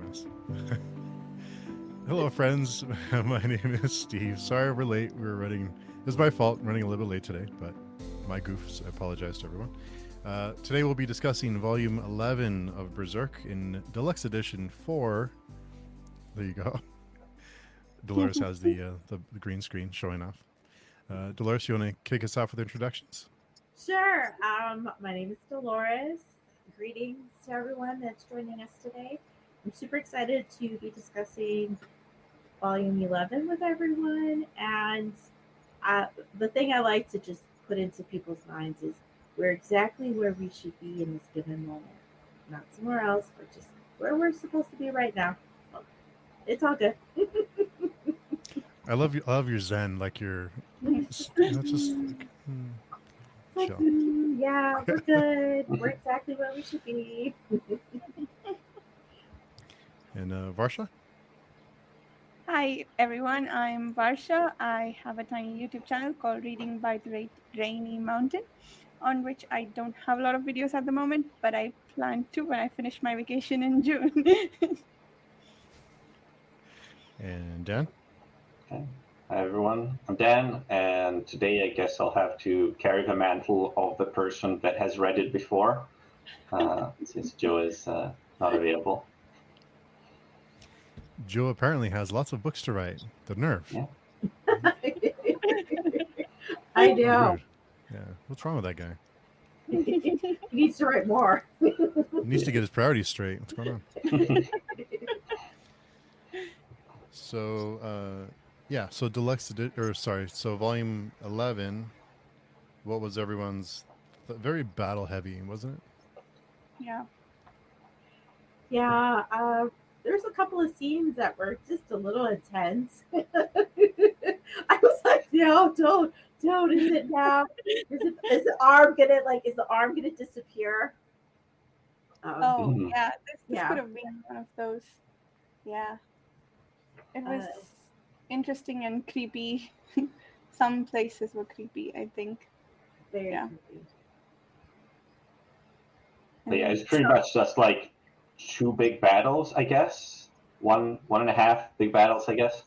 goodness. Hello, friends. My name is Steve. Sorry we're late. It's my fault running a little bit late today, but my goofs. I apologize to everyone. Today we'll be discussing Volume 11 of Berserk in Deluxe Edition 4. There you go. Dolores has the green screen showing off. Dolores, you want to kick us off with introductions? Sure. My name is Dolores. Greetings to everyone that's joining us today. I'm super excited to be discussing Volume 11 with everyone. And the thing I like to just put into people's minds is we're exactly where we should be in this given moment. Not somewhere else, but just where we're supposed to be right now. Well, it's all good. I love your zen, like you're just like, Like, chill. yeah, we're good. We're exactly where we should be. And Varsha? Hi everyone, I'm Varsha. I have a tiny YouTube channel called Reading by the Rainy Mountain, on which I don't have a lot of videos at the moment, but I plan to when I finish my vacation in June. And Dan? Okay. Hi everyone, I'm Dan, and today I guess I'll have to carry the mantle of the person that has read it before, since Joe is not available. Joe apparently has lots of books to write. The nerve. Yeah. I know. Weird. Yeah. What's wrong with that guy? He needs to write more. He needs to get his priorities straight. What's going on? So, so so volume 11, what was everyone's, very battle heavy, wasn't it? Yeah. Yeah, there's a couple of scenes that were just a little intense. I was like, no, don't, is it now? Is the arm gonna disappear? Yeah, this Yeah. could have been one of those. Yeah. It was interesting and creepy. Some places were creepy, I think. Very Yeah. creepy. Yeah, it's pretty much just like two big battles, I guess. One and a half big battles, I guess.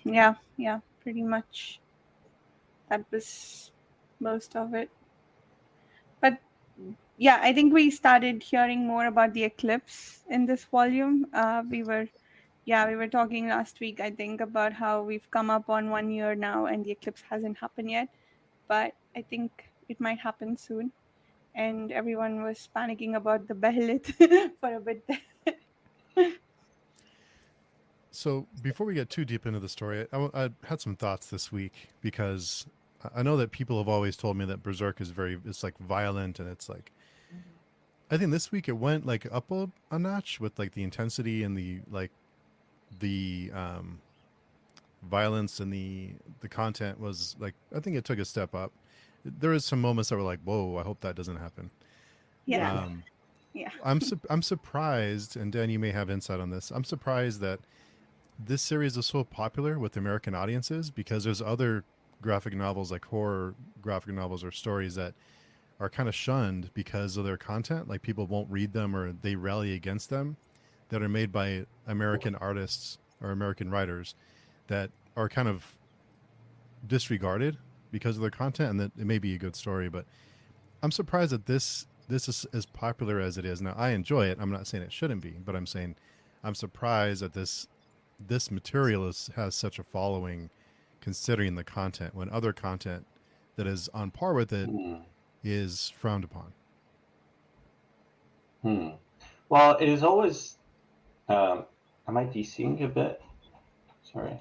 Yeah, pretty much. That was most of it. But yeah, I think we started hearing more about the eclipse in this volume. We were talking last week, I think, about how we've come up on 1 year now and the eclipse hasn't happened yet. But I think it might happen soon. And everyone was panicking about the Behelit for a bit there. So before we get too deep into the story, I had some thoughts this week because I know that people have always told me that Berserk is it's like violent and it's like, I think this week it went like up a notch with like the intensity and the violence and the content was like, I think it took a step up. There was some moments that were like, whoa, I hope that doesn't happen. Yeah. I'm surprised, and Dan, you may have insight on this. I'm surprised that this series is so popular with American audiences because there's other graphic novels, like horror graphic novels or stories, that are kind of shunned because of their content. Like people won't read them or they rally against them, that are made by American artists or American writers that are kind of disregarded because of their content, and that it may be a good story. But I'm surprised that this is as popular as it is. Now, I enjoy it. I'm not saying it shouldn't be, but I'm saying I'm surprised that this material has such a following, considering the content, when other content that is on par with it is frowned upon. Well, it is always. Am I DCing a bit? Sorry.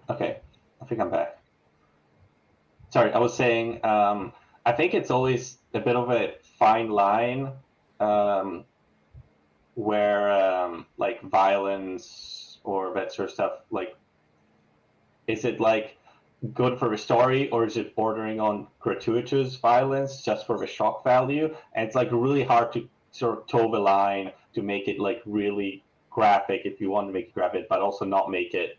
Okay, I think I'm back. Sorry, I was saying. I think it's always a bit of a fine line, where like violence or that sort of stuff, like, is it like good for the story or is it bordering on gratuitous violence just for the shock value? And it's like really hard to sort of toe the line to make it like really graphic if you want to make it graphic, but also not make it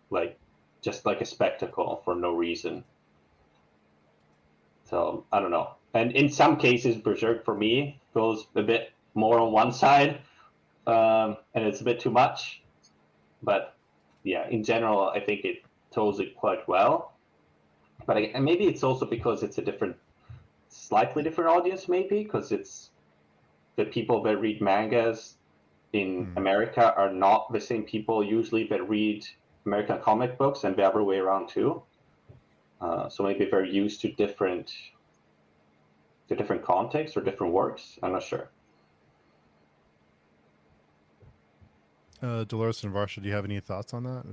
like just like a spectacle for no reason. So I don't know. And in some cases, Berserk for me goes a bit more on one side, and it's a bit too much. But yeah, in general, I think it tells it quite well. But and maybe it's also because it's a slightly different audience, maybe because it's the people that read mangas in America are not the same people usually that read American comic books, and the other way around too. So maybe they're used to different contexts or different works. I'm not sure. Dolores and Varsha, do you have any thoughts on that?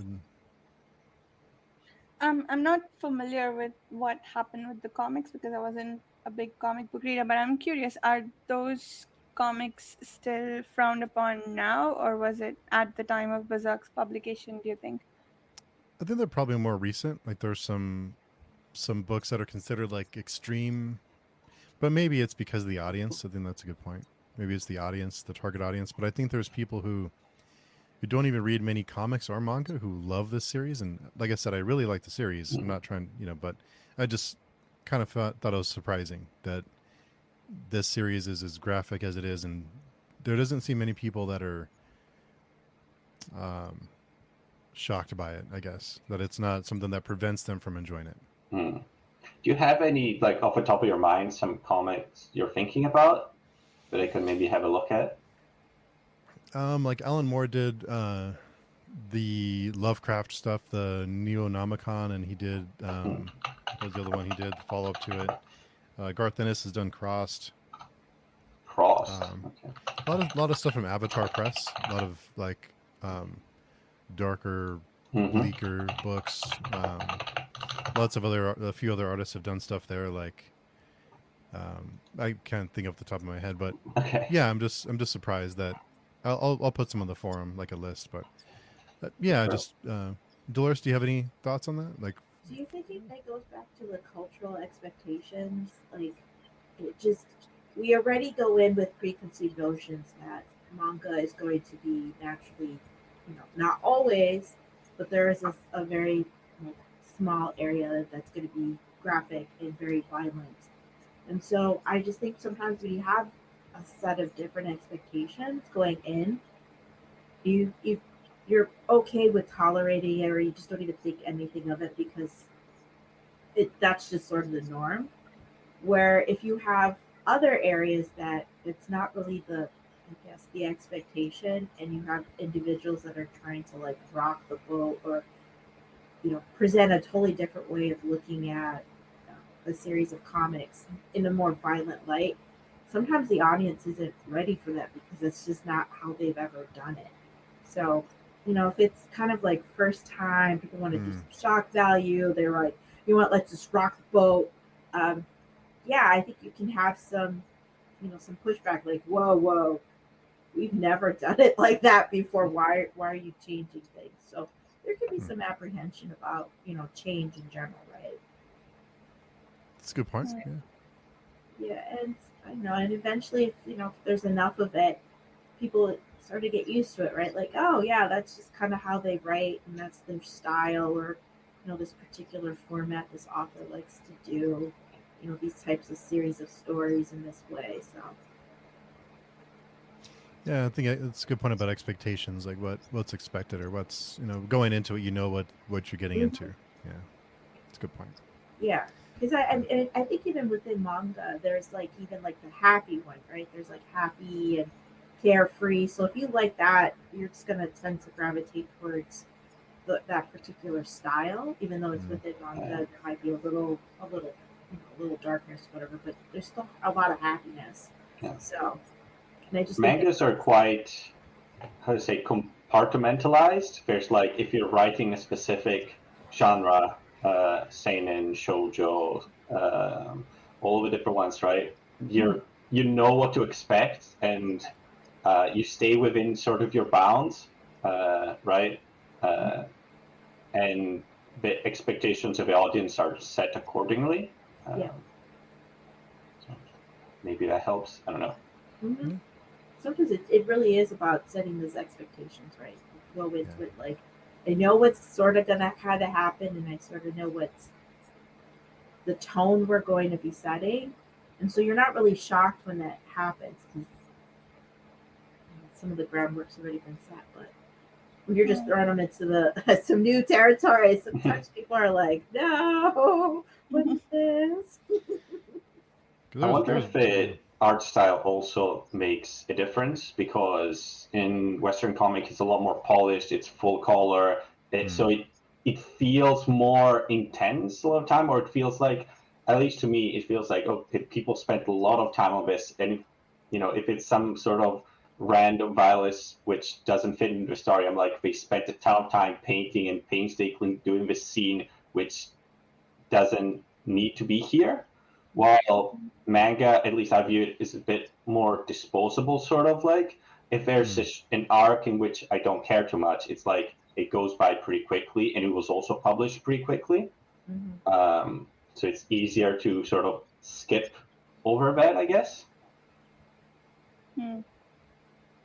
I'm not familiar with what happened with the comics because I wasn't a big comic book reader, but I'm curious, are those comics still frowned upon now, or was it at the time of Berserk's publication, do you think? I think they're probably more recent. Like there's some books that are considered like extreme, but maybe it's because of the audience. I think that's a good point. Maybe it's the audience, the target audience. But I think there's people who don't even read many comics or manga who love this series. And like I said, I really like the series. I'm not trying, but I just kind of thought it was surprising that this series is as graphic as it is, and there doesn't seem many people that are shocked by it. I guess that it's not something that prevents them from enjoying it. Do you have any, like, off the top of your mind, some comics you're thinking about that I could maybe have a look at? Like Alan Moore did the Lovecraft stuff, the Neonomicon, and he did what was the other one he did, the follow up to it. Garth Ennis has done Crossed. Okay. A lot of stuff from Avatar Press. A lot of like darker, bleaker books. A few other artists have done stuff there. Like I can't think off the top of my head, but yeah, I'm just surprised that I'll put some on the forum, like a list. But yeah, sure. Just Dolores, do you have any thoughts on that? Like, do you think that goes back to the cultural expectations? Like, it just, we already go in with preconceived notions that manga is going to be naturally, not always, but there is a very small area that's going to be graphic and very violent. And so I just think sometimes we have a set of different expectations going in. You're okay with tolerating it, or you just don't even think anything of it because that's just sort of the norm. Where if you have other areas that it's not really the expectation, and you have individuals that are trying to like rock the boat, or present a totally different way of looking at a series of comics in a more violent light, sometimes the audience isn't ready for that because it's just not how they've ever done it. So, if it's kind of like first time, people want to do some shock value, they're like, let's just rock the boat. Yeah, I think you can have some pushback, like, whoa, we've never done it like that before. Why are you changing things? So there can be some apprehension about, change in general, right? That's a good point. Yeah, and I know, and eventually, if there's enough of it, people start to get used to it, right? Like, oh yeah, that's just kind of how they write, and that's their style, or this particular format this author likes to do, these types of series of stories in this way. So yeah, I think it's a good point about expectations, like what's expected, or what's going into it, what you're getting into. Yeah, it's a good point. Yeah, because I think even within manga, there's like even like the happy one, right? There's like happy and carefree. So if you like that, you're just gonna tend to gravitate towards that particular style, even though it's within manga. There might be a little darkness, whatever, but there's still a lot of happiness. Yeah. So, and I just mangas are quite, how to say, compartmentalized. There's like, if you're writing a specific genre, seinen, shoujo, all the different ones, right? You know what to expect, and you stay within sort of your bounds, right? And the expectations of the audience are set accordingly. So maybe that helps. I don't know. Mm-hmm. Sometimes it really is about setting those expectations, right? You go into it like, I know what's sort of gonna kind of happen, and I sort of know what's the tone we're going to be setting, and so you're not really shocked when that happens. some of the groundwork's already been set. But when you're just throwing them into the some new territory, sometimes people are like, "No, what is this?" I wonder if the art style also makes a difference, because in Western comic it's a lot more polished, it's full color, so it feels more intense a lot of time, or it feels like, at least to me, it feels like, oh, people spent a lot of time on this, and if it's some sort of random violence which doesn't fit into the story, I'm like, they spent a ton of time painting and painstakingly doing this scene which doesn't need to be here. While manga, at least I view it, is a bit more disposable, sort of like, if there's an arc in which I don't care too much, it's like it goes by pretty quickly, and it was also published pretty quickly. So it's easier to sort of skip over that, I guess.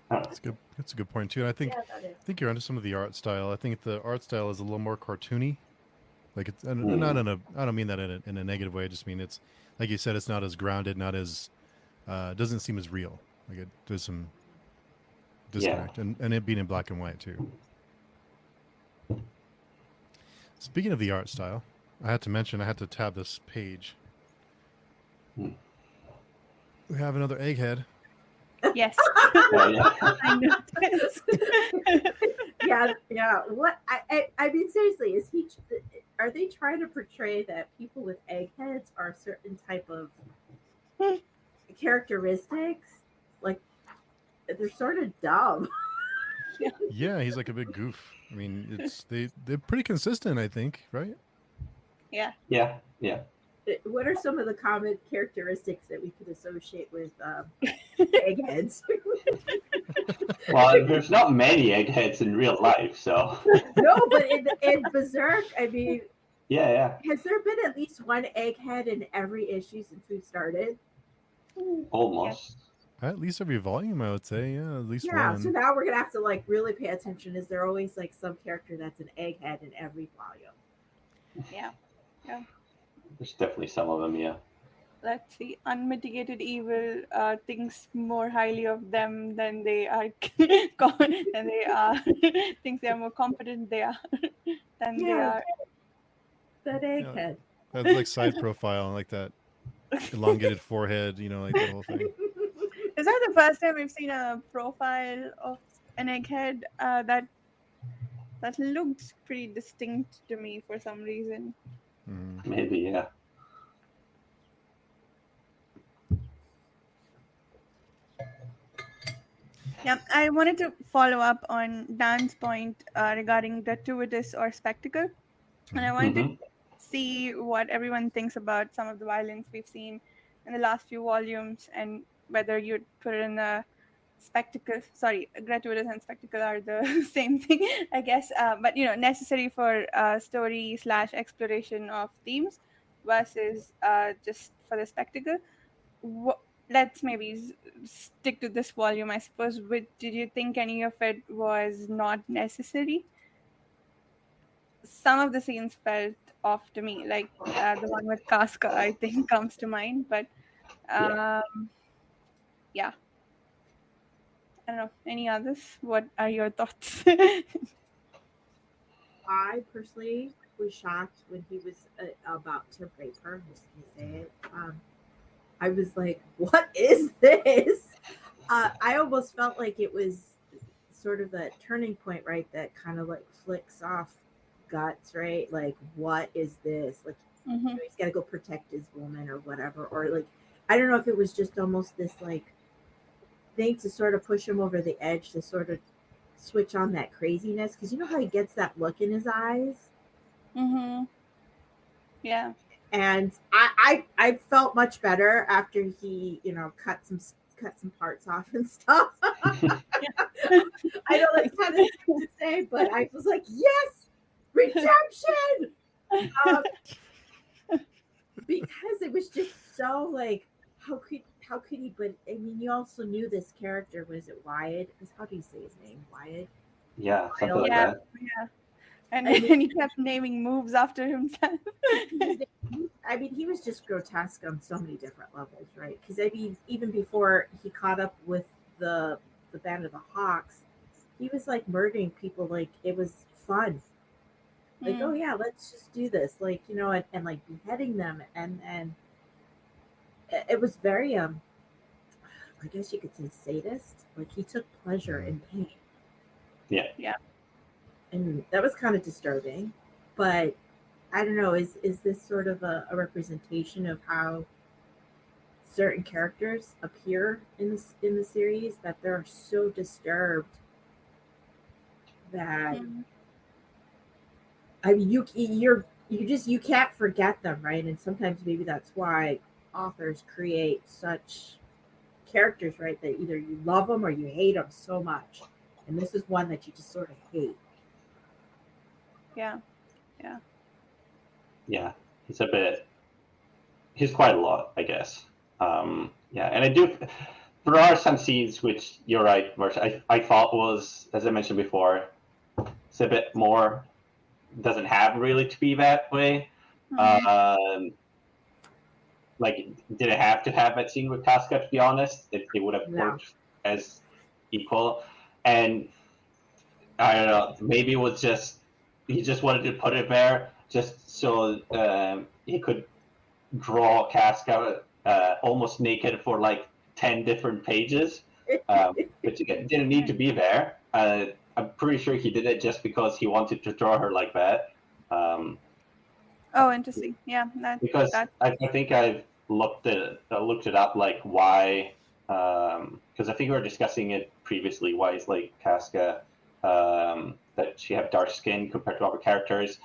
That's good. That's a good point too. And I think that is. I think you're onto some of the art style. I think the art style is a little more cartoony. Like it's not in a. I don't mean that in a negative way. I just mean it's, like you said, it's not as grounded, not as doesn't seem as real. Like there's some disconnect, and it being in black and white too. Speaking of the art style, I had to tab this page. We have another egghead. Yes. I know. Yeah. What? I mean, seriously, are they trying to portray that people with eggheads are a certain type of characteristics? Like, they're sort of dumb. Yeah, he's like a big goof. I mean, they're pretty consistent, I think, right? Yeah. What are some of the common characteristics that we could associate with eggheads? Well, there's not many eggheads in real life, so. No, but in Berserk, I mean, Yeah. has there been at least one egghead in every issue since we've started? Almost. At least every volume, I would say. Yeah, at least Yeah, one. so now we're gonna have to like really pay attention. Is there always like some character that's an egghead in every volume? Yeah. There's definitely some of them, yeah. Let's see. Unmitigated evil thinks more highly of them than they are. Than they are. Thinks they are more competent they are than they are. That egghead. That's like side profile, like that elongated forehead. Like the whole thing. Is that the first time we've seen a profile of an egghead that looked pretty distinct to me for some reason? Maybe, yeah. Yeah, I wanted to follow up on Dan's point regarding gratuitous or spectacle. And I wanted to see what everyone thinks about some of the violence we've seen in the last few volumes, and whether you'd put it in a spectacle. Sorry, gratuitous and spectacle are the same thing, I guess. But necessary for story / exploration of themes versus just for the spectacle. Let's maybe stick to this volume, I suppose. Did you think any of it was not necessary? Some of the scenes felt off to me, like the one with Casca, I think, comes to mind. But yeah. I don't know. Any others? What are your thoughts? I personally was shocked when he was about to rape her. I'm just gonna say it. I was like, "What is this?" I almost felt like it was sort of a turning point, right? That kind of like flicks off Guts, right? Like, what is this? Like, he's got to go protect his woman or whatever, or like, I don't know if it was just almost this like thing to sort of push him over the edge to sort of switch on that craziness, because you know how he gets that look in his eyes. Yeah. And I felt much better after he cut some parts off and stuff. I know that's kind of thing to say, but I was like, yes, redemption. Because it was just so like, how could he? But I mean, you also knew this character. Was it Wyatt? How do you say his name? Wyatt? Yeah, something like that. Yeah. And then he kept naming moves after himself. I mean, he was just grotesque on so many different levels, right? Because I mean, even before he caught up with the the Band of the Hawks, he was like murdering people like it was fun. Like, oh yeah, let's just do this, like, and like beheading them, and it was very I guess you could say sadist. Like he took pleasure in pain. Yeah. Yeah. And that was kind of disturbing. But I don't know, is this sort of a representation of how certain characters appear in the series, that they're so disturbed that I mean you can't forget them, right? And sometimes maybe that's why authors create such characters, right? That either you love them or you hate them so much. And this is one that you just sort of hate. Yeah. Yeah. He's quite a lot, I guess. Yeah, and I do. There are some scenes which you're right, Marcia. I thought was, as I mentioned before, it's a bit more. Doesn't have really to be that way. Like, did it have to have that scene with Casca? To be honest, it would have No. worked as equal. And I don't know. Maybe it was just he just wanted to put it there just so he could draw Casca almost naked for like 10 different pages, which again didn't need to be there. I'm pretty sure he did it just because he wanted to draw her like that. Oh, interesting. Yeah, Because that. I think I've looked it up, like why, because I think we were discussing it previously. Why is like Casca that she have dark skin compared to other characters,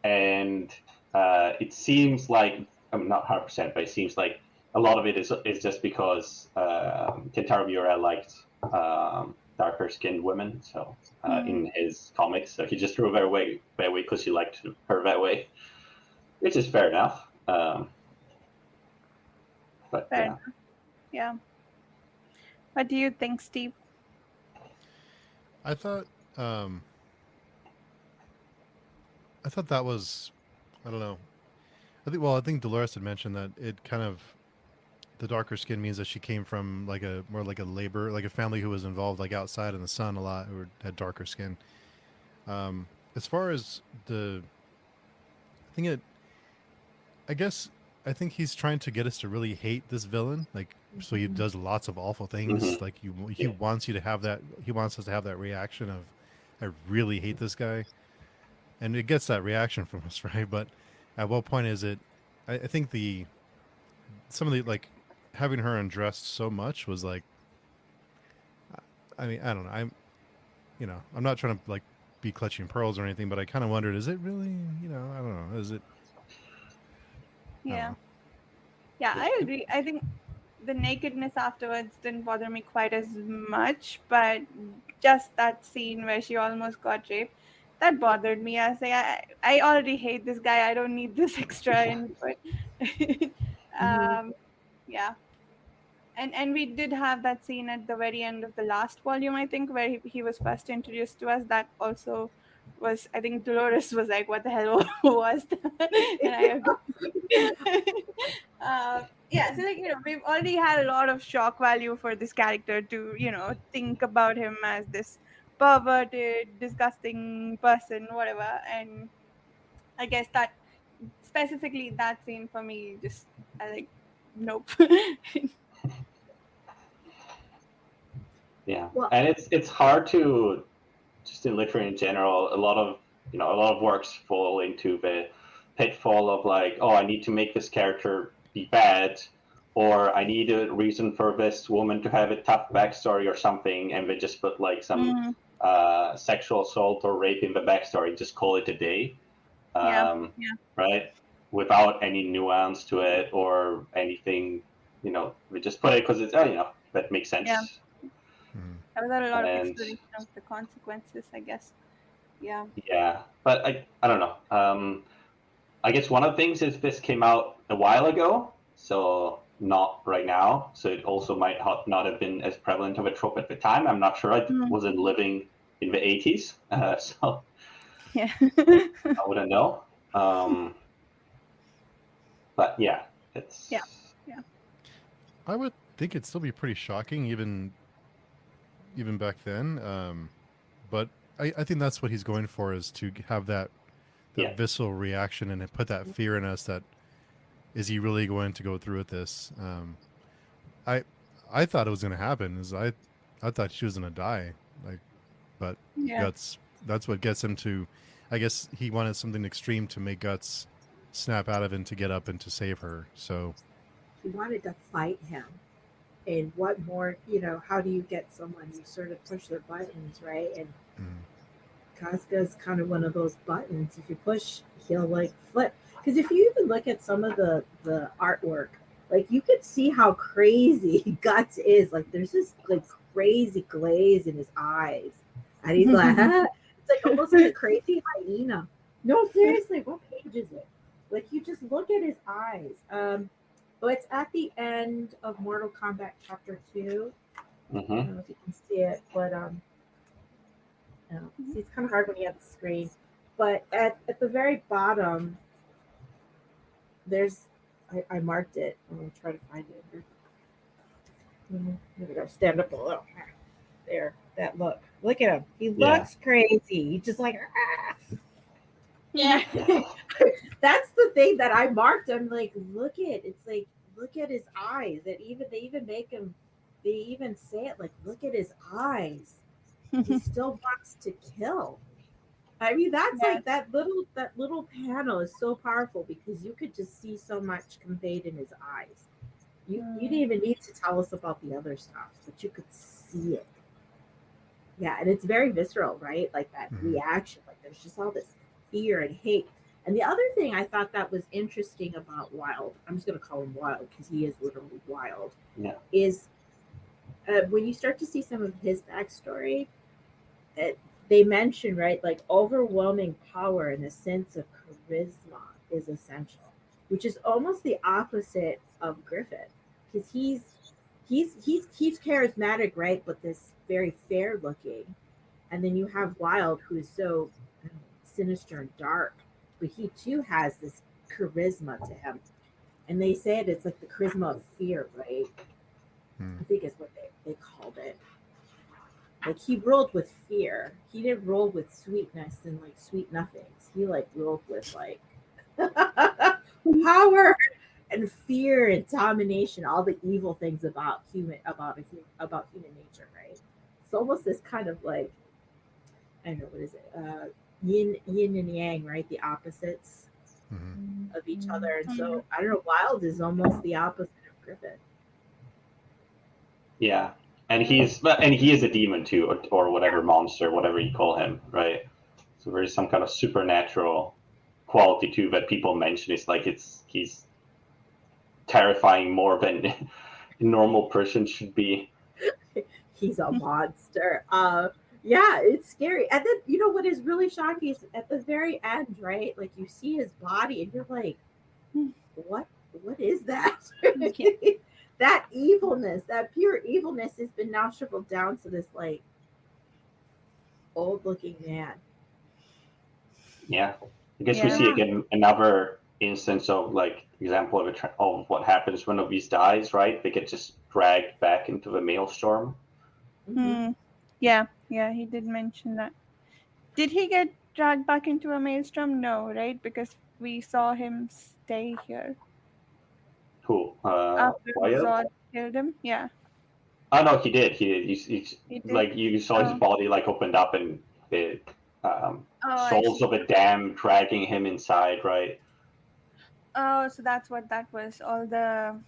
and it seems like I'm not 100%, but it seems like a lot of it is just because Kentaro Miura liked darker skinned women, so in his comics, so he just threw her away because he liked her that way, which is fair enough. But Fair enough. Yeah. What do you think, Steve? I thought that was, I don't know. I think Dolores had mentioned that it kind of, the darker skin means that she came from like a more like a labor, like a family who was involved like outside in the sun a lot, who had darker skin. As far as I think he's trying to get us to really hate this villain, like so he does lots of awful things. Like he wants you to have that. He wants us to have that reaction of, I really hate this guy, and it gets that reaction from us, right? But at what point is it? I think some of the like having her undressed so much was like, I mean, I don't know. I'm not trying to like be clutching pearls or anything, but I kind of wondered, is it really? I don't know. Is it? Yeah. Yeah, I agree. I think the nakedness afterwards didn't bother me quite as much, but just that scene where she almost got raped, that bothered me. I was like, I already hate this guy. I don't need this extra input. Yeah. And we did have that scene at the very end of the last volume, I think, where he was first introduced to us. That also was, I think Dolores was like, what the hell was that? And I agree. Yeah, so like, we've already had a lot of shock value for this character to, think about him as this perverted, disgusting person, whatever. And I guess that specifically that scene for me, just I like, nope. Yeah, Well, and it's hard to, just in literature in general, a lot of works fall into the pitfall of like, oh, I need to make this character be bad, or I need a reason for this woman to have a tough backstory or something, and they just put like some sexual assault or rape in the backstory, just call it a day, Yeah. right? Without any nuance to it or anything, we just put it because it's, that makes sense. Yeah. Without a lot of And exploration of the consequences, I guess. Yeah. yeah, but I don't know. I guess one of the things is this came out a while ago, so not right now. So it also might not have been as prevalent of a trope at the time. I'm not sure. I wasn't living in the 80s, so Yeah. I wouldn't know. But yeah, it's Yeah. I would think it'd still be pretty shocking, even even back then. But I think that's what he's going for, is to have that Yeah. visceral reaction and put that fear in us. That is he really going to go through with this? I I thought it was going to happen. I thought she was going to die. Like, but Yeah. Guts. That's what gets him to. I guess he wanted something extreme to make Guts snap out of it and to get up and to save her. So He wanted to fight him. And what more, how do you get someone? You sort of push their buttons, right? And mm, Casca's kind of one of those buttons. If you push, he'll like flip. Because if you even look at some of the artwork, like you could see how crazy Guts is. Like there's this like crazy glaze in his eyes, and he's like, it's like almost like a crazy hyena. No, seriously, what page is it? Like you just look at his eyes. Oh, it's at the end of Mortal Kombat Chapter 2. I Mm-hmm. don't know if you can see it, but see, it's kind of hard when you have the screen. But at the very bottom, there's I marked it. I'm gonna try to find it here. Here we go. Stand up a little. There, that look. Look at him. He Yeah. looks crazy. He's just like, yeah. That's the thing that I marked. I'm like, look at his eyes. They even make him. They even say it like, look at his eyes. He still wants to kill. I mean, that's Yeah. like that little panel is so powerful because you could just see so much conveyed in his eyes. You didn't even need to tell us about the other stuff, but you could see it. Yeah, and it's very visceral, right? Like that reaction. Like there's just all this fear and hate. And the other thing I thought that was interesting about Wild, I'm just going to call him Wild because he is literally wild, Yeah. is when you start to see some of his backstory, they mention, right, like overwhelming power and a sense of charisma is essential, which is almost the opposite of Griffith, because he's charismatic, right, but this very fair looking, and then you have Wild, who is so sinister and dark, but he too has this charisma to him, and they say it's like the charisma of fear, right? I think is what they called it. Like he rolled with fear. He didn't roll with sweetness and like sweet nothings. He like rolled with like power and fear and domination, all the evil things about human nature, right? It's almost this kind of like, I don't know, what is it? Yin and yang, right? The opposites of each other. And so I don't know, Wild is almost the opposite of Griffith. Yeah. And he is a demon too, or whatever monster, whatever you call him, right? So there is some kind of supernatural quality too that people mention. It's like he's terrifying more than a normal person should be. He's a monster. Yeah, it's scary. And then you know what is really shocking is at the very end, right? Like you see his body and you're like, what is that? That evilness, that pure evilness has been now shriveled down to this like old looking man. Yeah. I guess we see again another instance of like example of what happens when a beast dies, right? They get just dragged back into the maelstrom. Yeah, he did mention that. Did he get dragged back into a maelstrom? No, right? Because we saw him stay here. Who? After Wild? Zod killed him? Yeah. Oh no, he did. He did? like you saw his body like opened up and the I souls see. of a dam dragging him inside, right? Oh, so that's what that was. All the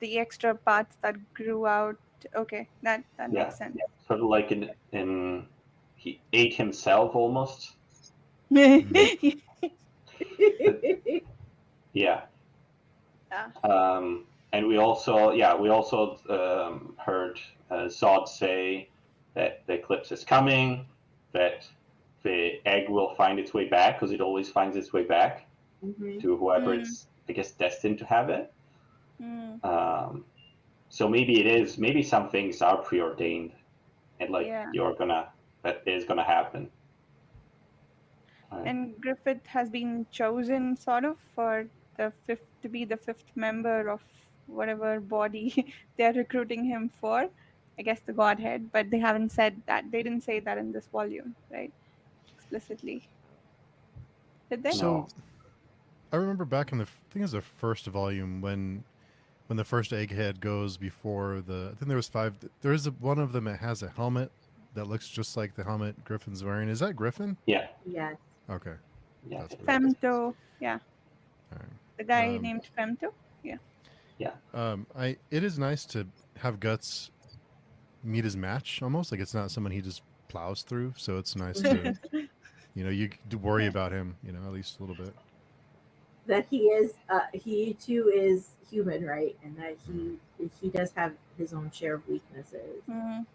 extra parts that grew out. Okay, that makes sense. Sort of like in he ate himself almost. Yeah. And we also heard Zod say that the eclipse is coming, that the egg will find its way back because it always finds its way back to whoever it's, I guess, destined to have it. So maybe some things are preordained, and like that is gonna happen. And Griffith has been chosen sort of for to be the fifth member of whatever body they're recruiting him for. I guess, the Godhead, but they haven't said that. They didn't say that in this volume, right? Explicitly. Did they? So No. I remember back in I think it was the first volume when the first egghead goes before the. I think there was 5. There is one of them that has a helmet that looks just like the helmet Griffin's wearing. Is that Griffin? Yeah. Yes. Okay. Yeah. That's what Femto. Yeah. All right. The guy Um, named Femto. Yeah. It is nice to have Guts meet his match almost like it's not someone he just plows through. So it's nice to you do worry Yeah. about him at least a little bit. That he too is human, right? And that he does have his own share of weaknesses. Mm.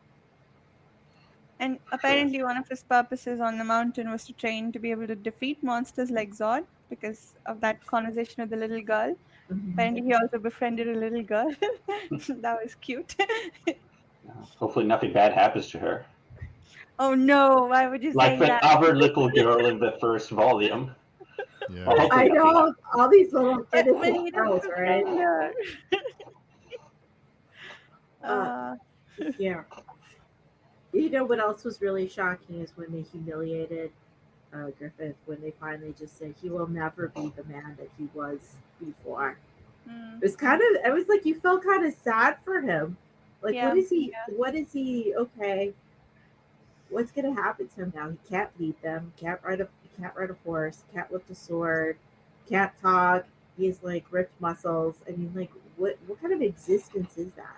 And apparently, one of his purposes on the mountain was to train to be able to defeat monsters like Zod because of that conversation with the little girl. Mhm. Apparently, he also befriended a little girl. That was cute. Hopefully, nothing bad happens to her. Oh no! Why would you Like say that that? other little girl in the first volume. Yeah. Well, hopefully I nothing know happens. all these little But when innocent he girls, didn't right? befriend her. Uh, Yeah. You know what else was really shocking is when they humiliated Griffith, when they finally just said he will never be the man that he was before. Mm. It was it was like you felt kind of sad for him. Like, Yeah, what is he? yeah. What is he? Okay, what's gonna happen to him now? He can't lead them. He can't ride a horse. Can't lift a sword. Can't talk. He has like ripped muscles. I mean, like, what kind of existence is that?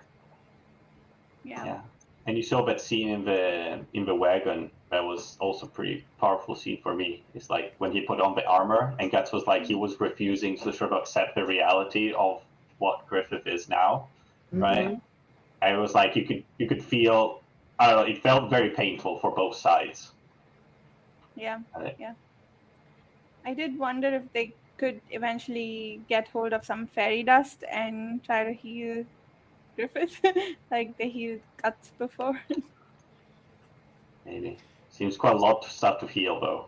Yeah. And you saw that scene in the wagon. That was also pretty powerful scene for me. It's like when he put on the armor, and Guts was like he was refusing to sort of accept the reality of what Griffith is now, right? Mhm. And it was like you could feel. I don't know. It felt very painful for both sides. Yeah. Right? Yeah. I did wonder if they could eventually get hold of some fairy dust and try to heal Griffith like they healed Guts before. Maybe seems quite a lot of stuff to heal though.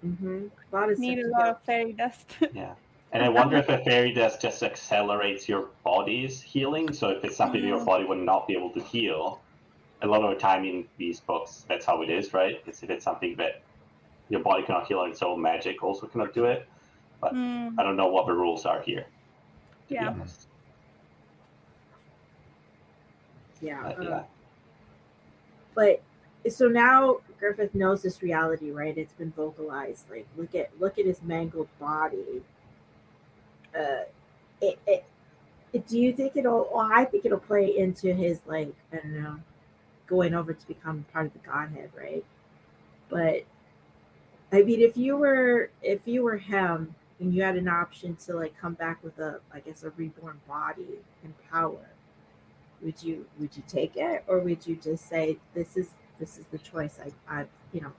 Mhm. A lot of stuff Need a to lot heal. of fairy dust. Yeah. And I wonder if a fairy dust just accelerates your body's healing. So if it's something your body would not be able to heal, a lot of the time in these books, that's how it is, right? It's if it's something that your body cannot heal and so magic also cannot do it. But Mm. I don't know what the rules are here, to be Yeah. honest. Yeah. But yeah. But so now Griffith knows this reality, right? It's been vocalized. Like, look at his mangled body. Uh, do you think it'll? Well, I think it'll play into his, like, I don't know, going over to become part of the Godhead, right? But I mean, if you were him and you had an option to like come back with I guess a reborn body and power, would you take it, or would you just say this is the choice I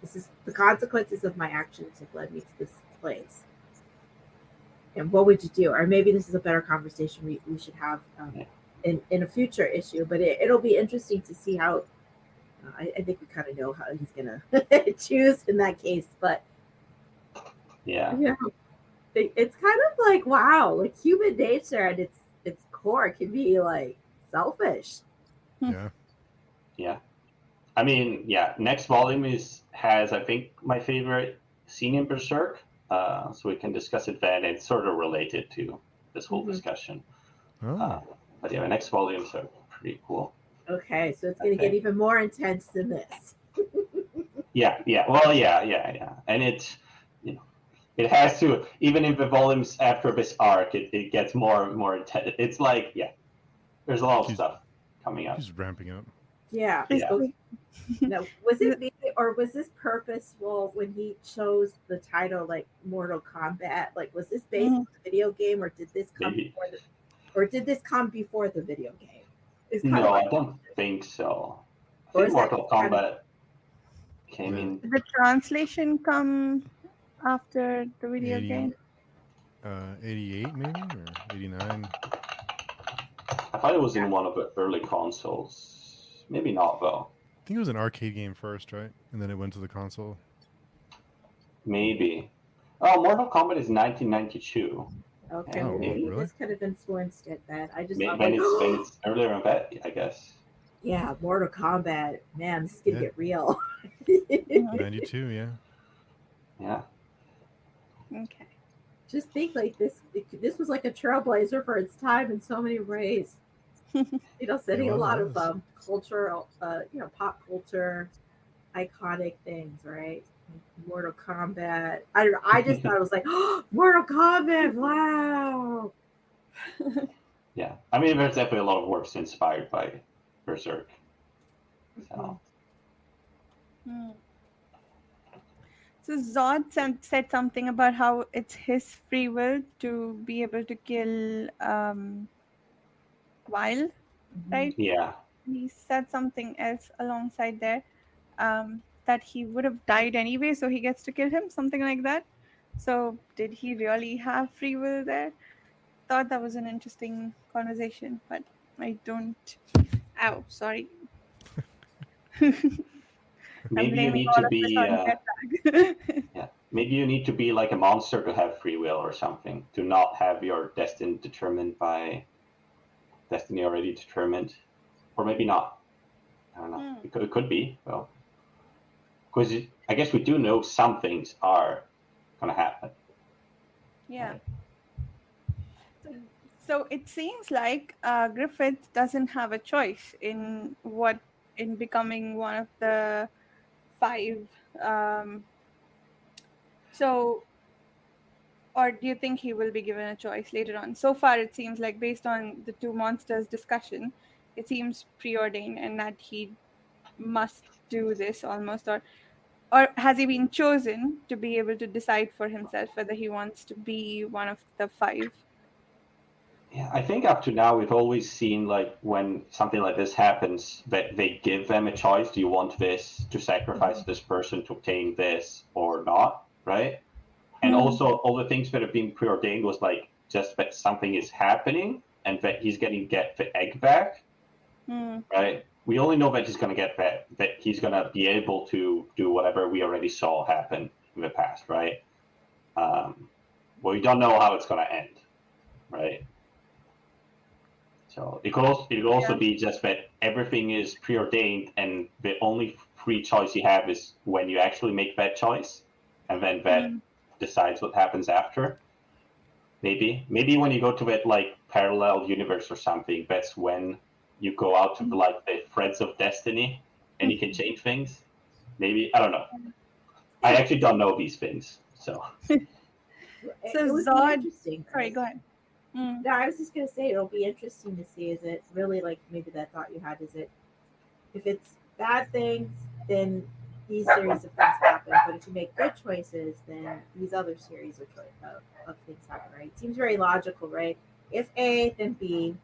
this is the consequences of my actions have led me to this place? And what would you do? Or maybe this is a better conversation we should have in a future issue. But it'll be interesting to see how. I think we kind of know how he's gonna choose in that case, but Yeah. It's kind of like, wow, like human nature at its core can be like selfish. Yeah. Yeah. I mean, yeah, next volume has I think my favorite scene in Berserk. So we can discuss it then. It's sort of related to this whole discussion. Oh. But yeah, the next volumes are pretty cool. Okay, so it's gonna get even more intense than this. Yeah. Well, yeah. And it's it has to, even in the volumes after this arc, it gets more and more intense. It's like, yeah, there's a lot of stuff coming up. He's ramping up. Yeah. Now, was it me, or was this purposeful when he chose the title like Mortal Kombat? Like, was this based on the video game, or did this come before the video game? No, I don't think so. I think Mortal Kombat came in. Did the translation come after the video game? 88 maybe, or 89. I thought it was in one of the early consoles. Maybe not though. I think it was an arcade game first, right? And then it went to the console. Maybe. Oh, Mortal Kombat is 1992. Okay, Oh, maybe really? this could have influenced it then. I just Maybe thought, when like, it's earlier than that, I guess. Yeah, Mortal Kombat. Man, this is gonna Yeah. get real. 92, yeah. Yeah. Okay. Just think like this was like a trailblazer for its time in so many ways. Setting a It lot of was. cultural, pop culture iconic things, right? Mortal Kombat. I don't know. I just thought it was like, oh, Mortal Kombat. Wow. Yeah. I mean, there's definitely a lot of works inspired by Berserk. So Hmm. So Zod said something about how it's his free will to be able to kill Wild, right? yeah. He said something else alongside there, that he would have died anyway, so he gets to kill him, something like that. So did he really have free will there? Thought that was an interesting conversation, but I don't. Ow, sorry. I'm Maybe you blaming need all to of this be on Jetlag. yeah. Maybe you need to be like a monster to have free will or something. To not have your destiny determined by destiny already determined. Or maybe not. I don't know. Hmm. It could be. Well, because I guess we do know some things are going to happen. Yeah. Right? So it seems like Griffith doesn't have a choice in becoming one of the five. Um, so, or do you think he will be given a choice later on? So far, it seems like based on the two monsters' discussion, it seems preordained and that he must do this almost, or has he been chosen to be able to decide for himself whether he wants to be one of the five? Yeah, I think up to now we've always seen like when something like this happens that they give them a choice. Do you want this to sacrifice this person to obtain this or not? Right? And Hmm. also all the things that have been preordained was like just that something is happening and that he's getting get the egg back. Hmm. Right? We only know that he's going to get that he's going to be able to do whatever we already saw happen in the past, right? Well, we don't know how it's going to end, right? So it could also Yeah. be just that everything is preordained, and the only free choice you have is when you actually make that choice, and then that Hmm. decides what happens after. Maybe when you go to that like parallel universe or something, that's when you go out to like the threads of destiny, and you can change things. Maybe I don't know. I actually don't know these things, so So It would be Zod, interesting, sorry, right? go ahead. Mm. No, I was just gonna say it'll be interesting to see. Is it really like maybe that thought you had? Is it if it's bad things, then these series of things happen. But if you make good choices, then these other series of things happen, right? It seems very logical, right? If A, then B.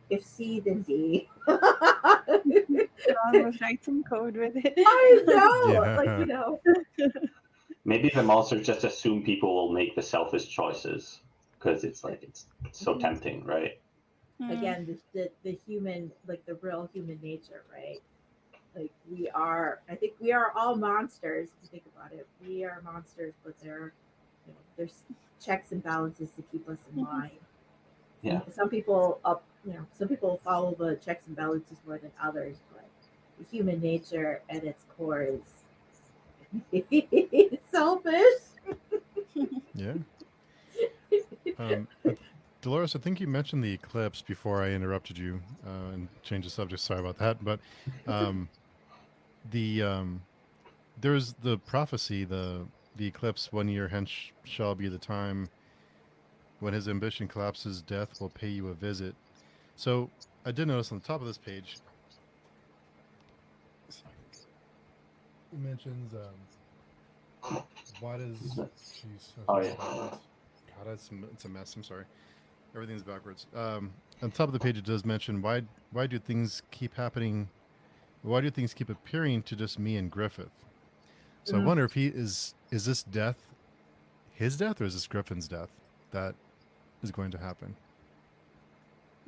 If C, then D. Could almost write some code with it. I know, like Yeah. maybe the monsters just assume people will make the selfish choices because it's like it's so tempting, right? Mm. again, the human, like the real human nature, right? Like we are, I think we are all monsters. If you think about it, we are monsters, but there's checks and balances to keep us in line. Yeah. Some people some people follow the checks and balances more than others, but the human nature at its core is selfish. Yeah. Dolores, I think you mentioned the eclipse before I interrupted you and changed the subject. Sorry about that. But um, the there's the prophecy, the eclipse 1 year hence shall be the time when his ambition collapses. Death will pay you a visit. So I did notice on the top of this page, it mentions what is jeez, Oh everything's yeah. backwards. God, it's a mess. I'm sorry. Everything's backwards. On top of the page, it does mention why do things keep happening? Why do things keep appearing to just me and Griffith? So I Mm. wonder if he is this death his death or is this Griffin's death that is going to happen?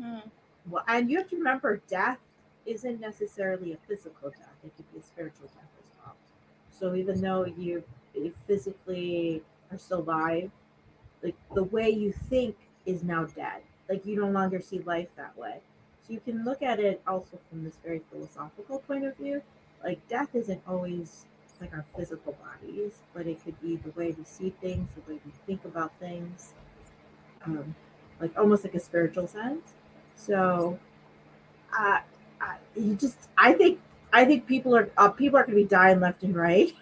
Mm. Well, and you have to remember, death isn't necessarily a physical death; it could be a spiritual death as well. So even though you physically are still alive, like the way you think is now dead. Like you no longer see life that way. So you can look at it also from this very philosophical point of view. Like death isn't always like our physical bodies, but it could be the way we see things, the way we think about things, like almost like a spiritual sense. So uh, I think people are going to be dying left and right.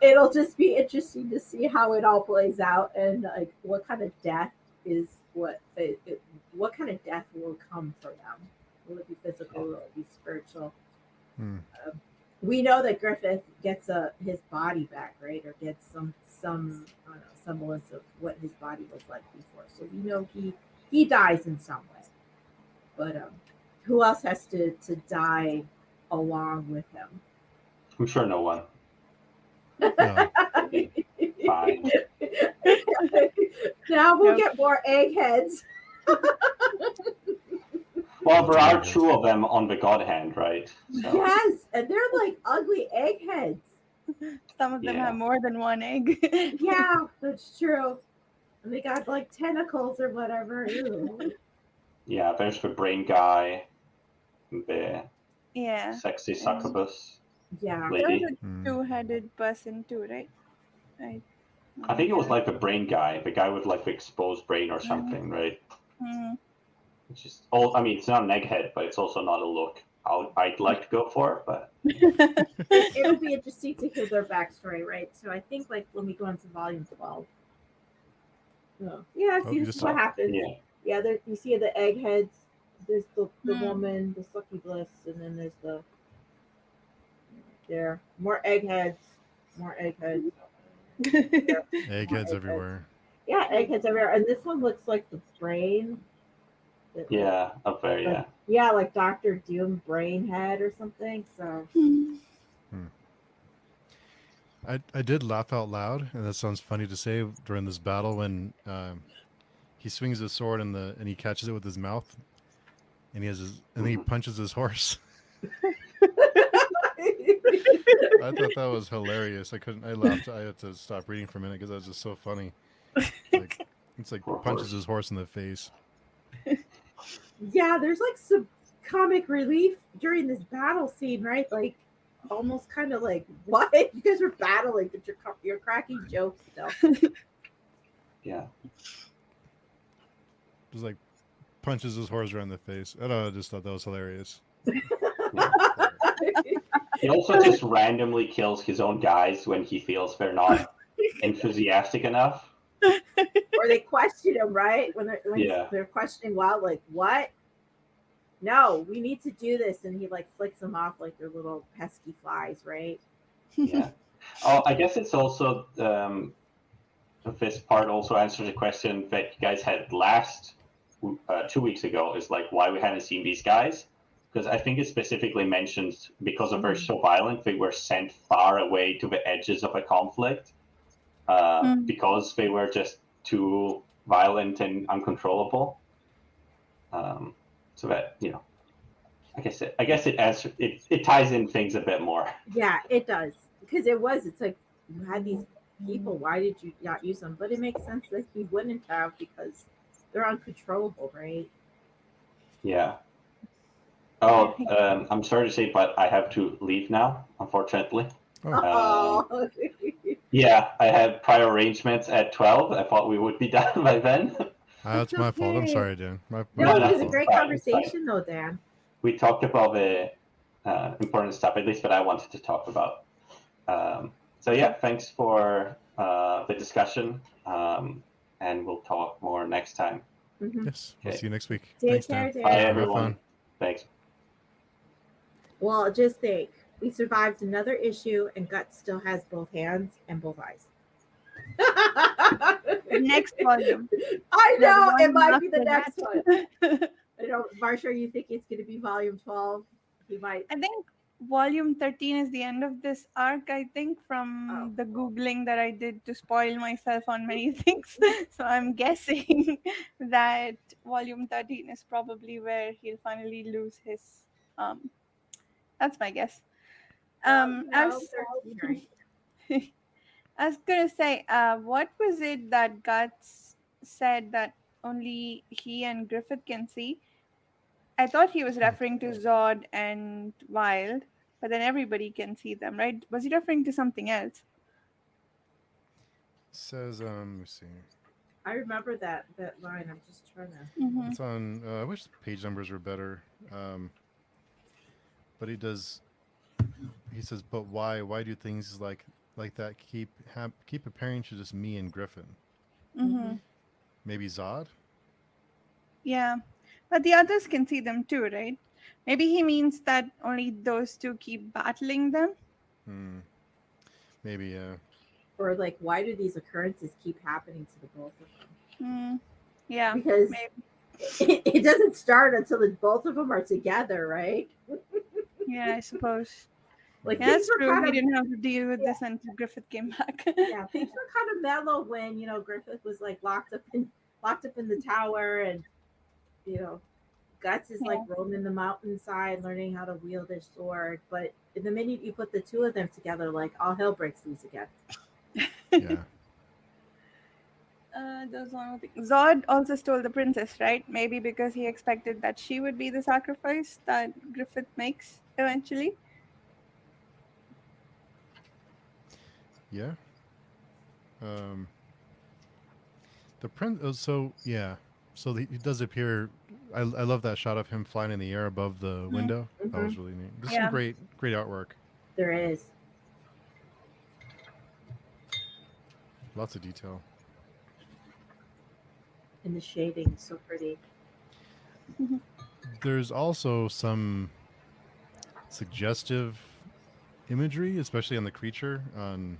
It'll just be interesting to see how it all plays out and like what kind of death is what kind of death will come for them. Will it be physical? Will it be spiritual? Hmm. We know that Griffith gets his body back, right, or gets some I don't know, semblance of what his body was like before. So we know he dies in some way. But who else has to die along with him? I'm sure no one. No. Fine. Now we'll Nope. get more eggheads. Well, there are That's two of them on the Godhand, right? So, Yes, and they're like ugly eggheads. Some of them Yeah. have more than one egg. Yeah, that's true. And they got like tentacles or whatever. Ew. yeah, there's the brain guy, the Yeah. sexy succubus Yeah. There lady. was a two-headed person too, right? I think it was like the brain guy, the guy with like the exposed brain or something, right? Which is all. I mean, it's not an egghead, but it's also not a look I'd like to go for. But It'll be interesting to hear their backstory, right? So I think like when we go into volume 12. Yeah, Oh, see, you this just is what happens. yeah, Yeah, there, you see the eggheads. There's the woman, the succubus, and then there's there more eggheads, more eggheads. Yeah, eggheads everywhere. Yeah, eggheads everywhere. And this one looks like the brain. yeah, up there, yeah. Yeah, like Doctor Doom brain head or something. So I did laugh out loud, and that sounds funny to say during this battle when he swings his sword and he catches it with his mouth, and then he punches his horse. I thought that was hilarious. I laughed. I had to stop reading for a minute because that was just so funny. It's like Poor punches horse. his horse in the face. yeah, there's like some comic relief during this battle scene, right? Like almost kind of like what you guys are battling, but you're cracking jokes still. Yeah. Just like punches his horse right in the face. I don't know. I just thought that was hilarious. He also just randomly kills his own guys when he feels they're not enthusiastic enough. Or they question him, right? When they're questioning Wild, like, what? No, we need to do this. And he like flicks them off like they're little pesky flies, right? Yeah. Oh, I guess it's also this part also answers the question that you guys had last 2 weeks ago, is like why we haven't seen these guys. Because I think it specifically mentions because of they're so violent, they were sent far away to the edges of a conflict because they were just too violent and uncontrollable. So that, you know, I guess it ties in things a bit more. Yeah, it does. Because it's like you had these people, why did you not use them? But it makes sense that he wouldn't have because they're uncontrollable, right? Yeah. Oh, I'm sorry to say, but I have to leave now, unfortunately. Oh. Yeah, I had prior arrangements at 12. I thought we would be done by then. That's my fault. I'm sorry, Dan. No, No, it was a it's great fine, conversation, though, Dan. We talked about the important stuff, at least that I wanted to talk about. So yeah, thanks for the discussion, and we'll talk more next time. Yes. We'll Okay. see you next week. Take Thanks, care, Dan. Dan. Bye, Have everyone. fun. Thanks. Well, just think, we survived another issue, and Guts still has both hands and both eyes. Next volume. I The know it one might be the after next that. one. I know, Marsha, you think it's going to be volume 12? He might. I think volume 13 is the end of this arc, I think, from the Googling that I did to spoil myself on many things. So I'm guessing that volume 13 is probably where he'll finally lose his. That's my guess. No, I 13, right? was going to say, what was it that Guts said that only he and Griffith can see. I thought he was referring to Zod and Wild, but then everybody can see them, right? Was he referring to something else? Says let me see. I remember that line. I'm just trying to. Mm-hmm. It's on. I wish the page numbers were better. But he does. He says, "But why? Why do things like that keep appearing to just me and Griffin? Mm-hmm. Maybe Zod? Yeah, but the others can see them too, right? Maybe he means that only those two keep battling them. Hmm. Maybe. Or like, why do these occurrences keep happening to the both of them? Yeah, Because maybe. it doesn't start until the both of them are together, right? Yeah, I suppose. Like Yeah, things that's were true. kind He of didn't have to deal with this until Griffith came back. yeah, things were kind of mellow when Griffith was like locked up in the tower, and you know Guts is like Yeah. roaming the mountainside, learning how to wield his sword. But the minute you put the two of them together, like all hell breaks loose again. Yeah. There's one more thing. Zod also stole the princess, right? Maybe because he expected that she would be the sacrifice that Griffith makes eventually. Yeah. Um. The prince. Oh, so yeah. So he does appear. I love that shot of him flying in the air above the Mhm. window. That Mhm. was really neat. There's some Yeah. great artwork. There is. Lots of detail. And the shading is so pretty. There's also some suggestive imagery, especially on the creature, on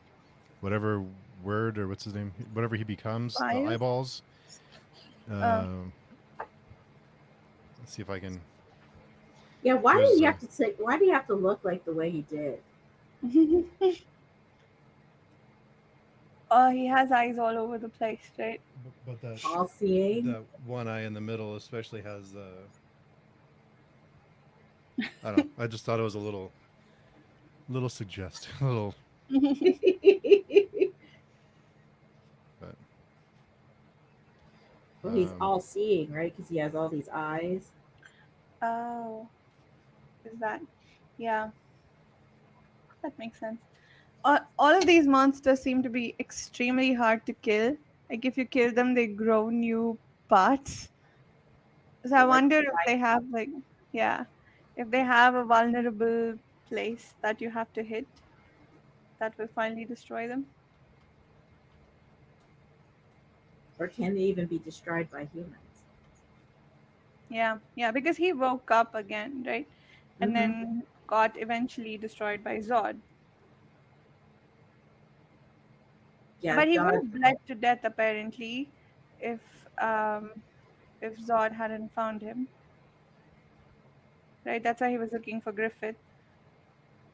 whatever word or what's his name, whatever he becomes, the Five. eyeballs. Oh. Let's see if I can. Yeah, why do There's you have to say? Why do you have to look like the way he did? Oh, he has eyes all over the place, right? but All seeing. that one eye in the middle especially has the. I don't know. I just thought it was a little suggestive, a little. But Well, he's all seeing, right? Because he has all these eyes. Oh, is that? Yeah, that makes sense. All of these monsters seem to be extremely hard to kill. Like if you kill them, they grow new parts. So I They're like wonder if they have like, yeah, if they have a vulnerable place that you have to hit that will finally destroy them. or can they even be destroyed by humans? Yeah, yeah, because he woke up again, right? And Mm-hmm. then got eventually destroyed by Zod. Yeah, But he would Zod. have bled to death apparently if um if Zod hadn't found him. Right? That's why he was looking for Griffith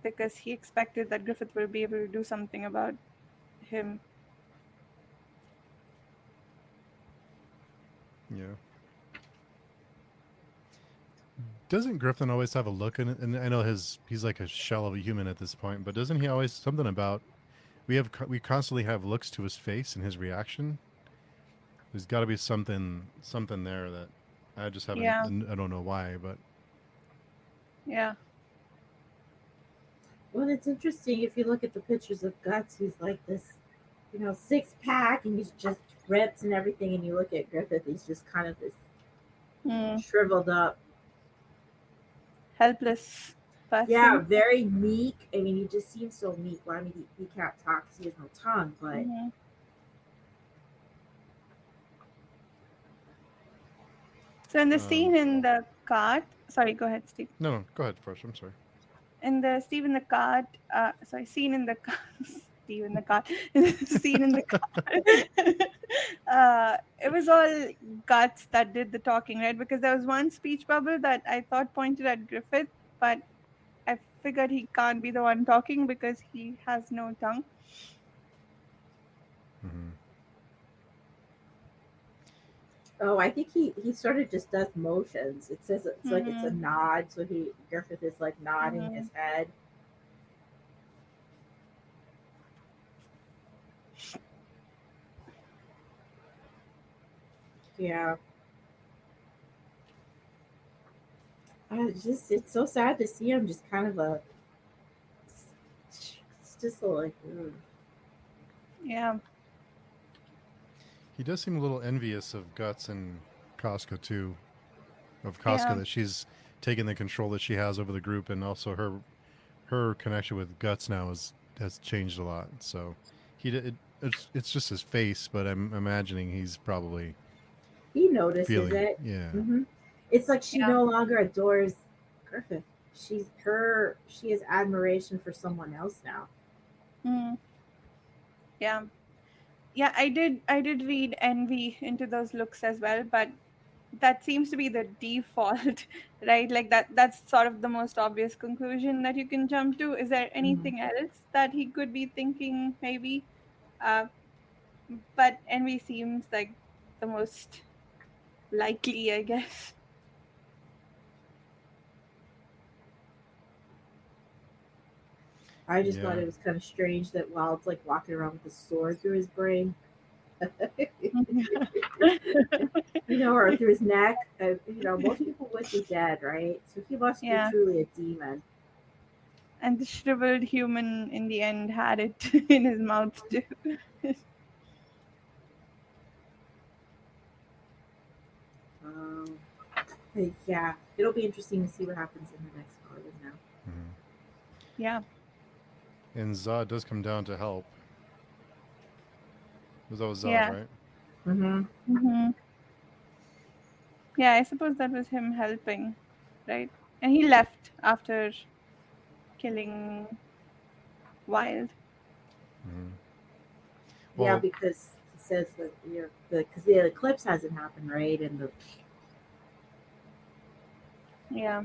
because he expected that Griffith will be able to do something about him. Yeah. Doesn't Griffin always have a look in it? And I know he's like a shell of a human at this point, but doesn't he always something about we constantly have looks to his face and his reaction? There's got to be something there that I just haven't. Yeah, I don't know why, but yeah. Well, it's interesting if you look at the pictures of Guts. He's like this, 6 pack, and he's just ripped and everything. And you look at Griffith, he's just kind of this Hmm. shriveled up. Helpless Yeah, person. very meek. I mean, he just seems so meek. Well, I mean, he can't talk because he has no tongue, but Hmm. So in the scene in the cart, sorry, go ahead, Steve. no, go ahead first. I'm sorry. In the Steve in the cart, sorry, scene in the cart, Steve in the cart, scene in the cart. It was all Guts that did the talking, right? Because there was one speech bubble that I thought pointed at Griffith, but I figured he can't be the one talking because he has no tongue. Mm-hmm. oh, I think he sort of just does motions. It says it's like it's a Mm-hmm. nod, so Griffith is like nodding Mm-hmm. his head. Yeah. It's so sad to see him just kind of it's just so like, ugh. Yeah. He does seem a little envious of Guts and Casca too. Of Casca Yeah. that she's taken the control that she has over the group, and also her connection with Guts now has changed a lot. So it's just his face, but I'm imagining he's probably He notices feeling it. it. Yeah. It's like she Yeah. no longer adores Griffith. She has admiration for someone else now. Mm. Yeah. Yeah, I did read envy into those looks as well, but that seems to be the default, right? Like that's sort of the most obvious conclusion that you can jump to. Is there Mhm. anything else that he could be thinking maybe? Uh, but envy seems like the most likely, I guess. I just thought Yeah. it was kind of strange that Wild's like walking around with a sword through his brain, or through his neck. Most people would be dead, right? So he must be Yeah. truly a demon. And the shriveled human in the end had it in his mouth too. Um, but yeah, it'll be interesting to see what happens in the next volume now. Mhm. Yeah. And Zod does come down to help. That was Zod, Yeah. right? Mm-hmm. Yeah, I suppose that was him helping, right? And he left after killing Wild. Mhm. Yeah, Well, because he says that because the eclipse hasn't happened, right? And the Yeah.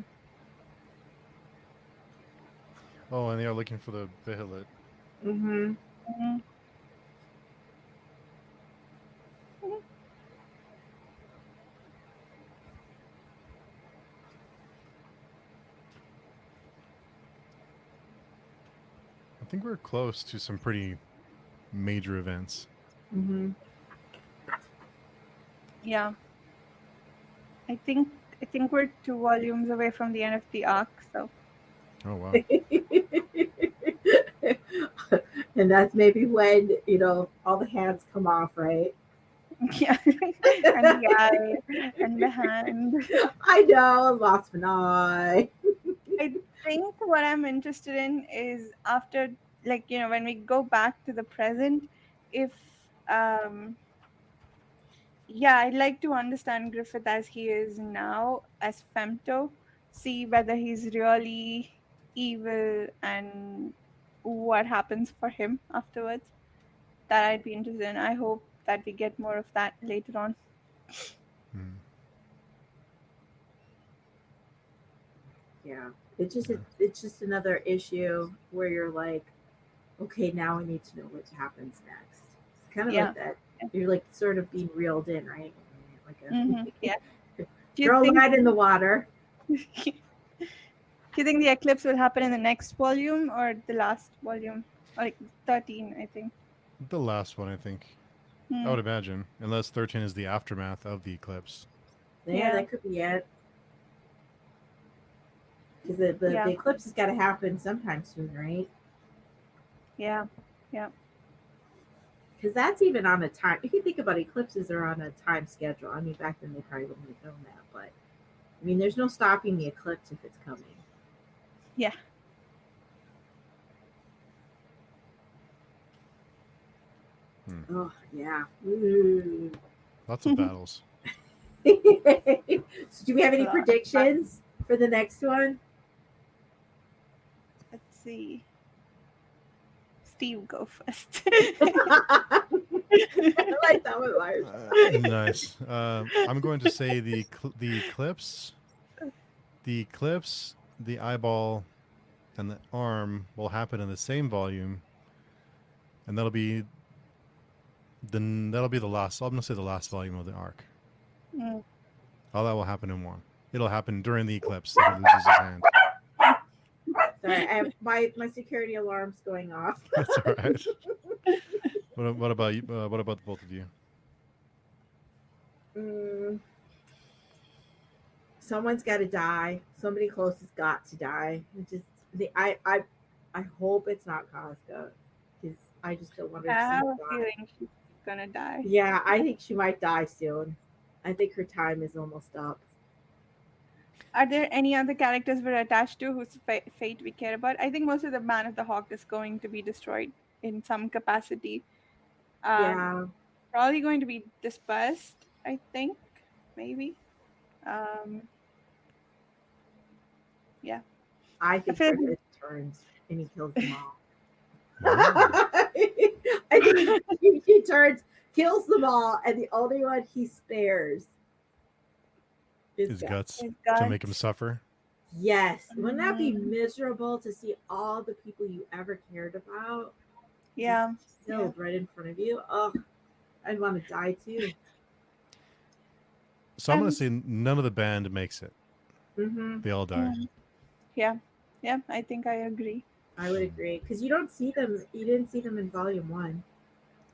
oh, and they are looking for the Vigilant. mm-hmm. Mm-hmm. I think we're close to some pretty major events. Mm-hmm. Yeah. I think we're 2 volumes away from the end of the arc, so Oh wow. And that's maybe when all the hands come off, right? yeah. And the eye and the hand. I know, lost an eye. I think what I'm interested in is after, like, when we go back to the present, if yeah, I'd like to understand Griffith as he is now as Femto, see whether he's really evil and what happens for him afterwards. That I'd be interested in. I hope that we get more of that later on. Mhm. Yeah, it's Yeah. just another issue where you're like, okay, now I need to know what happens next. It's kind of Yeah. like that. You're like sort of being reeled in, right? Like Yeah. Do you throw a think line in the water. do you think the eclipse will happen in the next volume or the last volume? Or like 13, I think. The last one, I think. I Hmm. would imagine, unless 13 is the aftermath of the eclipse. Yeah, that could be it. Because the Yeah. eclipse has got to happen sometime soon, right? Yeah. Yeah. Because that's even on a time. If you think about eclipses, are on a time schedule. I mean, back then they probably wouldn't have known that, but I mean, there's no stopping the eclipse if it's coming. Yeah. Oh yeah. Ooh. Lots of battles. So, do we have any Lot. predictions for the next one? Let's see. Steve, go first. I like that one, Lars. Nice. I'm going to say the eclipse, the eyeball, and the arm will happen in the same volume, and that'll be the last. I'm going to say the last volume of the arc. Mm. All that will happen in one. It'll happen during the eclipse if he loses his hand. Sorry, I have my security alarm's going off. That's all right. What about you? What about the both of you? Mm, someone's got to die. Somebody close has got to die. I hope it's not Casca, because I just don't want her I to see have her a die. feeling she's gonna die. Yeah, I think she might die soon. I think her time is almost up. Are there any other characters we're attached to whose fate we care about? I think most of the Man of the Hawk is going to be destroyed in some capacity. Um, Yeah, Probably going to be dispersed, I think, maybe. Um, yeah, I I think feel Griffith turns and he kills them all. Ooh, I think he turns, kills them all, and the only one he spares is his Guts. guts his to make him guts. suffer. Yes, wouldn't that be Mm, miserable to see all the people you ever cared about just yeah, yeah. killed right in front of you? Oh, I'd want to die too. So I'm gonna And say none of the band makes it. Hmm. They all die. yeah, yeah, I think I agree. I would agree, because you don't see them. You didn't see them in Volume 1.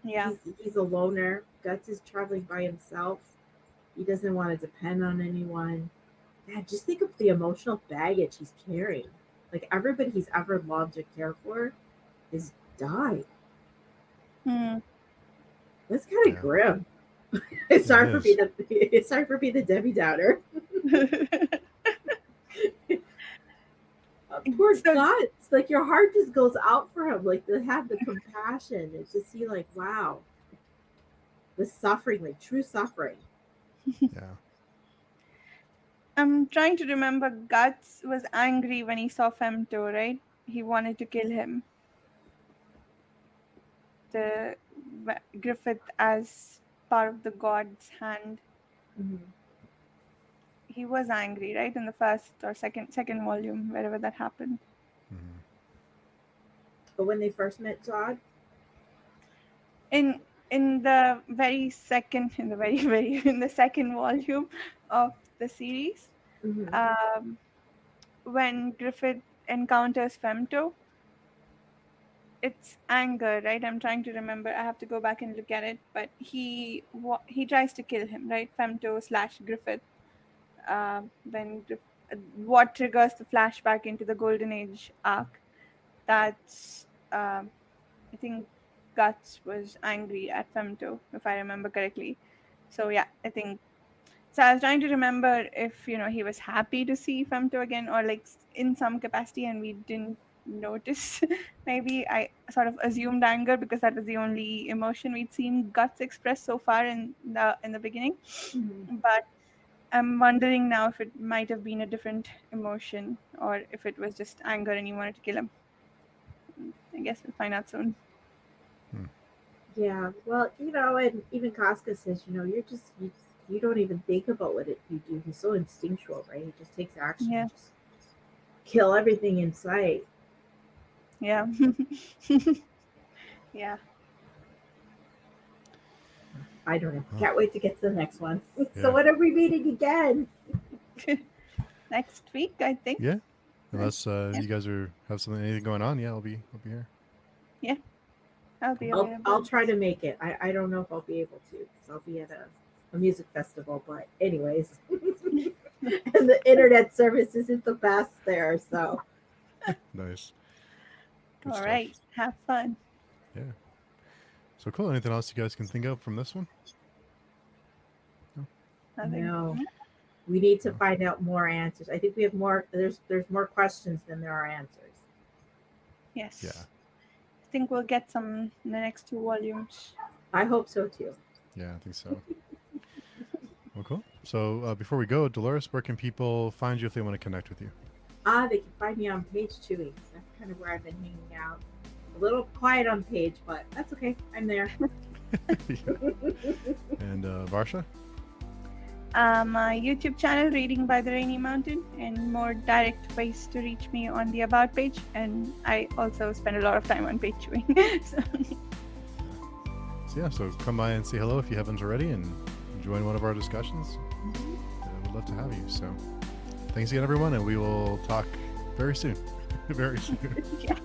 Yeah. He's a loner. Guts is traveling by himself. He doesn't want to depend on anyone. Yeah, just think of the emotional baggage he's carrying. Like, everybody he's ever loved or cared for is died. Hmm. That's kind of Yeah. grim. It's Yeah, sorry it for is. being the Debbie Downer. Poor So Guts. Like, your heart just goes out for him. Like, to have the compassion and to see, like, wow, the suffering, like true suffering. Yeah. I'm trying to remember. Guts was angry when he saw Femto, right? He wanted to kill him. The Griffith as part of the God's hand. Mm-hmm. He was angry, right, in the first or second volume, wherever that happened. Mhm. But when they first met Todd, In the very second, in the very very in the second volume of the series, mm-hmm. um, when Griffith encounters Femto, it's anger, right? I'm trying to remember. I have to go back and look at it. But he tries to kill him, right? Femto slash Griffith. What triggers the flashback into the Golden Age arc? That's I think Guts was angry at Femto, if I remember correctly. So yeah, I think so. I was trying to remember if he was happy to see Femto again, or like in some capacity, and we didn't notice. Maybe I sort of assumed anger because that was the only emotion we'd seen Guts express so far in the beginning. Mm-hmm. But I'm wondering now if it might have been a different emotion, or if it was just anger and he wanted to kill him. I guess we'll find out soon. Yeah, well, and even Casca says, you don't even think about what you do. He's so instinctual, right? He just takes action, Yeah, just kill everything in sight. yeah, yeah. I don't know. Huh. Can't wait to get to the next one. Yeah. So when are we meeting again? Next week, I think. Yeah. Unless Yeah. you guys have anything going on, yeah, I'll be here. I'll be I'll available. try to make it. I don't know if I'll be able to, because I'll be at a music festival. But anyways, and the internet service isn't the best there. So Nice. Good All stuff. right. Have fun. Yeah. So cool. Anything else you guys can think of from this one? Nothing. no, we need to No. find out more answers. I think we have more. There's more questions than there are answers. Yes. Yeah. I think we'll get some in the next 2 volumes. I hope so too. Yeah, I think so. Well, cool. So before we go, Dolores, where can people find you if they want to connect with you? They can find me on page 2. That's kind of where I've been hanging out. A little quiet on page, but that's okay. I'm there. And Varsha? My YouTube channel, Reading by the Rainy Mountain, and more direct ways to reach me on the About page. And I also spend a lot of time on page 2. So come by and say hello if you haven't already, and join one of our discussions. We'd love to have you. So thanks again, everyone, and we will talk very soon. Very soon. Yeah.